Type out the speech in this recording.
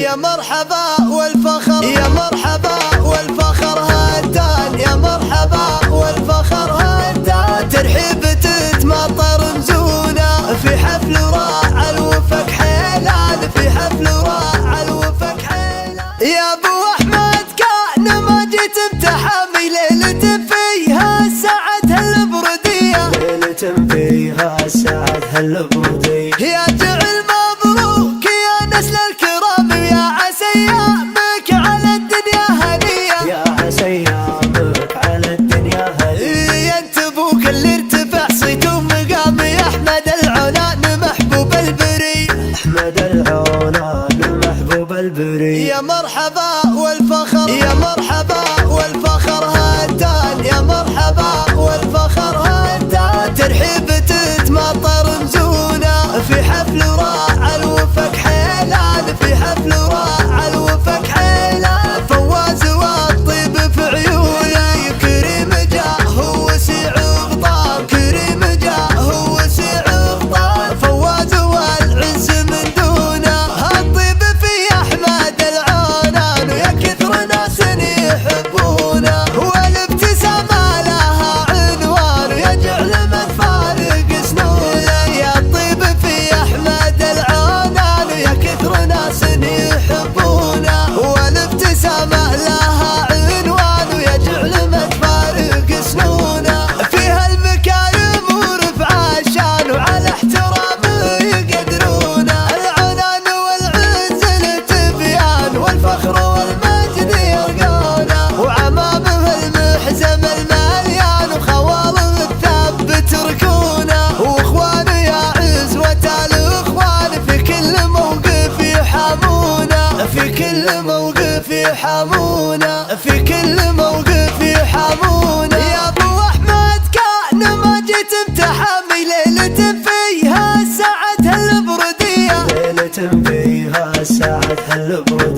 يا مرحبا والفخر يا مرحبا والفخر هتان يا مرحبا والفخر هتان ترحيب تتمطر مزونة في حفل راعى الوفك حيلان في حفل راعى الوفك حيلان يا ابو احمد كان ما جيت بتحامي ليلة فيها سعد هالبردية ليلة فيها سعد هالبردية يا جعل مبروك يا نسل الكرام يا عسى ايامك على الدنيا هنية يا عسى ايامك على الدنيا هنية انت ابوك اللي ارتفع صيته ومقام يا احمد العنان محبوب البري احمد العنان محبوب البري يا مرحبا والفخر يا مرحبا والفخر هتان يا مرحبا والفخر هتان ترحيب تتمطر مزونة في حفل راعى الوفك حيلان في حفل راعى الوفك حيلان فواز والطيب في عيونه كريم جاه وسيع غطام كريم جاه وسيع غطام فواز والعز من دونه الطيب في احمد العنان ويا كثر ناس يحبونه والابتسامه لها عنوان يجعل من فارق سنونه يا الطيب في احمد العنان ويا كثر ناس يحبونه والابتسامه لها عنوان ويجعل من فارق سنونه فيها المكارم ورفع الشان وعلى احترامه يقدرونه العنان والعز التبيان والفخر والمجد يرقونه وعمامه المحزم المليان وخواله الثبت ركونه واخوانه يا عزوة الاخوان في كل موقف يحامونه في كل موقف يحامونه في كل موقف يحامونه يا ابو احمد كان ما جيت بتحامي ليلة فيها سعد هالبردية ليلة فيها سعد هالبردية